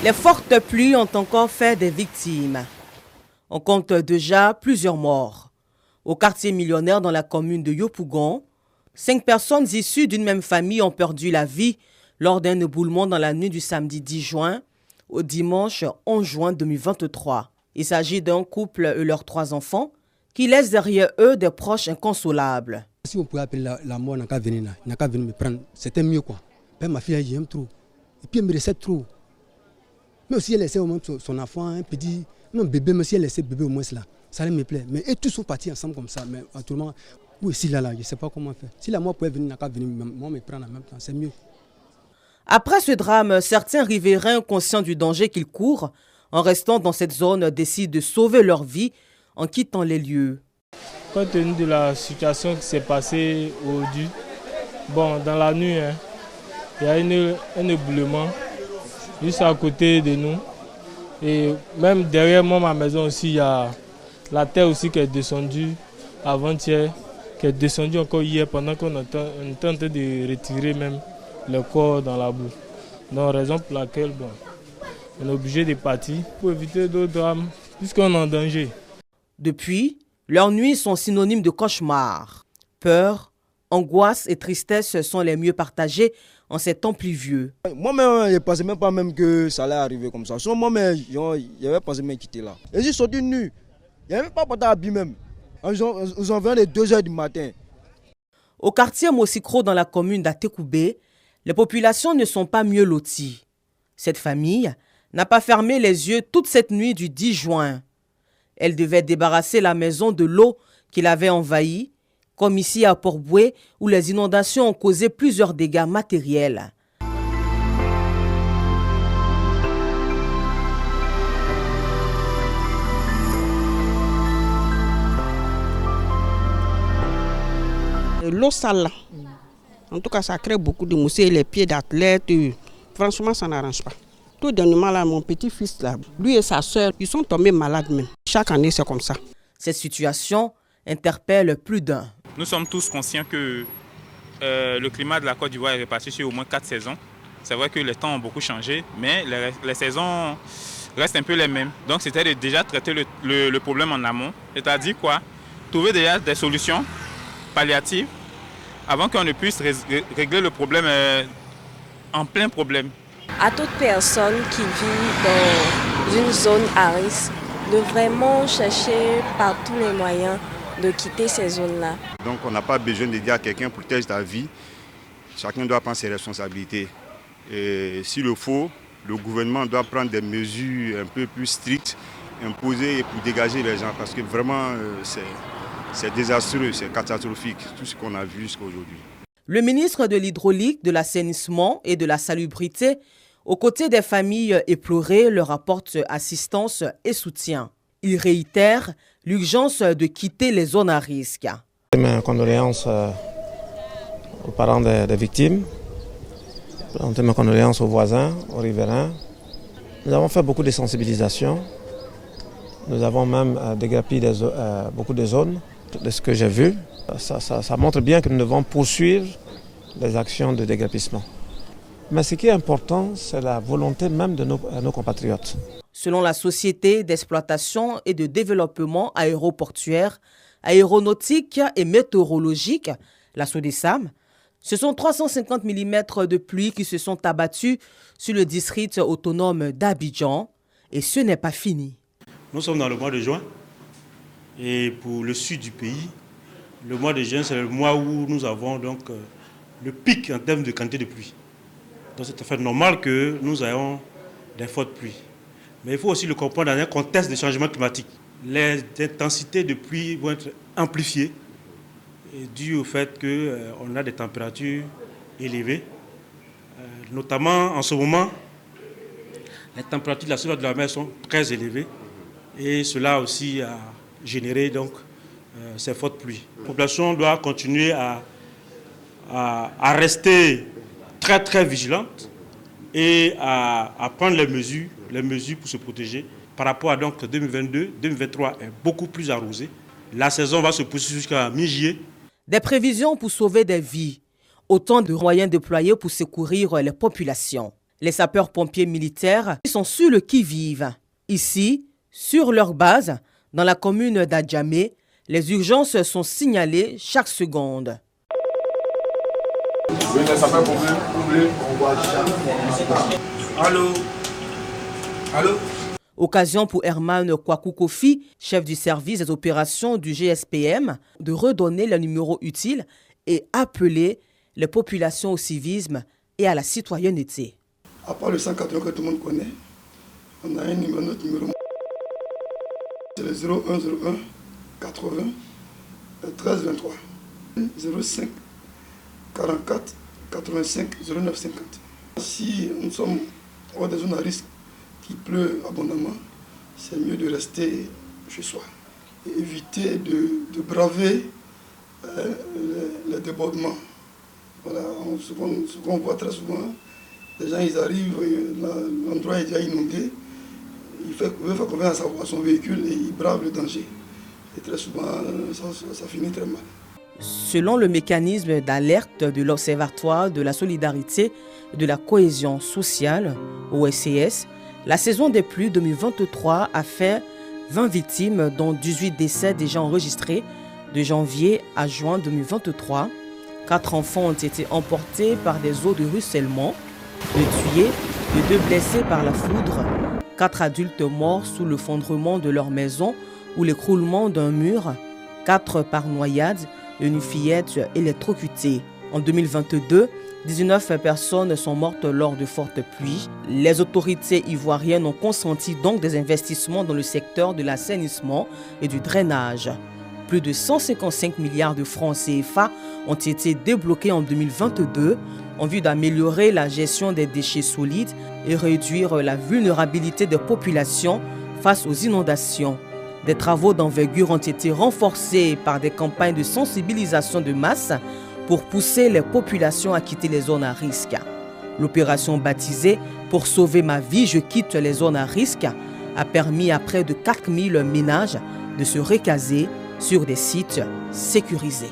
Les fortes pluies ont encore fait des victimes. On compte déjà plusieurs morts. Au quartier millionnaire dans la commune de Yopougon, 5 personnes issues d'une même famille ont perdu la vie lors d'un éboulement dans la nuit du samedi 10 juin au dimanche 11 juin 2023. Il s'agit d'un couple et leurs 3 enfants qui laissent derrière eux des proches inconsolables. Si on pouvait appeler la mort, il n'a qu'à venir là. Il n'a qu'à venir me prendre. C'était mieux quoi. Ben, ma fille, elle aime trop. Et puis elle me recette trop. Mais aussi elle laissait au moins son enfant, un petit, non bébé, mais si elle laissait bébé au moins là, ça allait me plaire. Mais et tous sont partis ensemble comme ça. Mais actuellement, oui, si là, je ne sais pas comment faire. Si la mort pouvait venir, il n'a qu'à venir, moi me prendre en même temps, c'est mieux. Après ce drame, certains riverains, conscients du danger qu'ils courent, en restant dans cette zone, décident de sauver leur vie en quittant les lieux. Compte tenu de la situation qui s'est passée dans la nuit, il y a un éboulement juste à côté de nous. Et même derrière moi, ma maison aussi, il y a la terre aussi qui est descendue avant-hier, qui est descendue encore hier pendant qu'on était en train de retirer même le corps dans la boue. Donc, raison pour laquelle on est obligé de partir pour éviter d'autres drames, puisqu'on est en danger. Depuis, leurs nuits sont synonymes de cauchemar. Peur, angoisse et tristesse sont les mieux partagées en ces temps pluvieux. Moi-même, je ne pensais même pas que ça allait arriver comme ça. Moi-même, j'avais pensé me quitter là. Et je suis sorti nu. Il n'y avait pas porté habit même. Ils ont venu les 2 h du matin. Au quartier Mosikro, dans la commune d'Atekoubé, les populations ne sont pas mieux loties. Cette famille n'a pas fermé les yeux toute cette nuit du 10 juin. Elle devait débarrasser la maison de l'eau qui l'avait envahie, comme ici à Port-Boué, où les inondations ont causé plusieurs dégâts matériels. L'eau sale, en tout cas, ça crée beaucoup de moussées, les pieds d'athlètes. Franchement, ça n'arrange pas. Tout dernièrement, là, mon petit-fils, là, lui et sa sœur, ils sont tombés malades même. Chaque année, c'est comme ça. Cette situation interpelle plus d'un. Nous sommes tous conscients que le climat de la Côte d'Ivoire est réparti sur au moins 4 saisons. C'est vrai que les temps ont beaucoup changé, mais les saisons restent un peu les mêmes. Donc c'était de déjà traiter le problème en amont. C'est-à-dire quoi? Trouver déjà des solutions palliatives avant qu'on ne puisse régler le problème en plein problème. À toute personne qui vit dans une zone à risque, de vraiment chercher par tous les moyens de quitter ces zones-là. Donc on n'a pas besoin de dire à quelqu'un protège ta vie. Chacun doit prendre ses responsabilités. Et s'il le faut, le gouvernement doit prendre des mesures un peu plus strictes, imposées pour dégager les gens. Parce que vraiment, c'est désastreux, c'est catastrophique, tout ce qu'on a vu jusqu'à aujourd'hui. Le ministre de l'Hydraulique, de l'Assainissement et de la Salubrité, aux côtés des familles éplorées, leur apporte assistance et soutien. Il réitère l'urgence de quitter les zones à risque. Mes condoléances aux parents des victimes, mes condoléances aux voisins, aux riverains. Nous avons fait beaucoup de sensibilisation. Nous avons même dégrappi beaucoup de zones. De ce que j'ai vu, ça montre bien que nous devons poursuivre les actions de dégrapissement. Mais ce qui est important, c'est la volonté même de nos compatriotes. Selon la Société d'exploitation et de développement aéroportuaire, aéronautique et météorologique, la SODESAM, ce sont 350 mm de pluie qui se sont abattus sur le district autonome d'Abidjan. Et ce n'est pas fini. Nous sommes dans le mois de juin. Et pour le sud du pays, le mois de juin, c'est le mois où nous avons donc le pic en termes de quantité de pluie. Donc c'est tout à fait normal que nous ayons des fortes pluies. Mais il faut aussi le comprendre dans un contexte de changement climatique. Les intensités de pluie vont être amplifiées dû au fait qu'on a des températures élevées. Notamment en ce moment, les températures de la surface de la mer sont très élevées. Et cela aussi a généré donc ces fortes pluies. La population doit continuer à rester très très vigilante et à prendre les mesures pour se protéger. Par rapport à donc 2022, 2023 est beaucoup plus arrosé. La saison va se poursuivre jusqu'à mi-juillet. Des prévisions pour sauver des vies, autant de moyens déployés pour secourir les populations. Les sapeurs-pompiers militaires sont sur le qui-vive. Ici, sur leur base, dans la commune d'Adjamé, les urgences sont signalées chaque seconde. Allô? Allô? Occasion pour Herman Kwaku Kofi, chef du service des opérations du GSPM, de redonner le numéro utile et appeler les populations au civisme et à la citoyenneté. À part le 180 que tout le monde connaît, on a notre numéro. C'est le 0101 80 13 23 05 44 85 09 50. Si nous sommes hors des zones à risque, qu'il pleut abondamment, c'est mieux de rester chez soi et éviter de braver les débordements. Voilà, ce qu'on voit très souvent, les gens ils arrivent, l'endroit est déjà inondé, il veut faire confiance à son véhicule et il brave le danger. Et très souvent, ça finit très mal. Selon le mécanisme d'alerte de l'Observatoire de la solidarité et de la cohésion sociale, OSCS, la saison des pluies 2023 a fait 20 victimes, dont 18 décès déjà enregistrés de janvier à juin 2023. 4 enfants ont été emportés par des eaux de ruissellement, 2 tués et 2 blessés par la foudre. 4 adultes morts sous le fondrement de leur maison ou l'écroulement d'un mur. 4 par noyade et une fillette électrocutée. En 2022, 19 personnes sont mortes lors de fortes pluies. Les autorités ivoiriennes ont consenti donc des investissements dans le secteur de l'assainissement et du drainage. Plus de 155 milliards de francs CFA ont été débloqués en 2022 en vue d'améliorer la gestion des déchets solides et réduire la vulnérabilité des populations face aux inondations. Des travaux d'envergure ont été renforcés par des campagnes de sensibilisation de masse pour pousser les populations à quitter les zones à risque. L'opération baptisée « Pour sauver ma vie, je quitte les zones à risque » a permis à près de 4000 ménages de se recaser sur des sites sécurisés.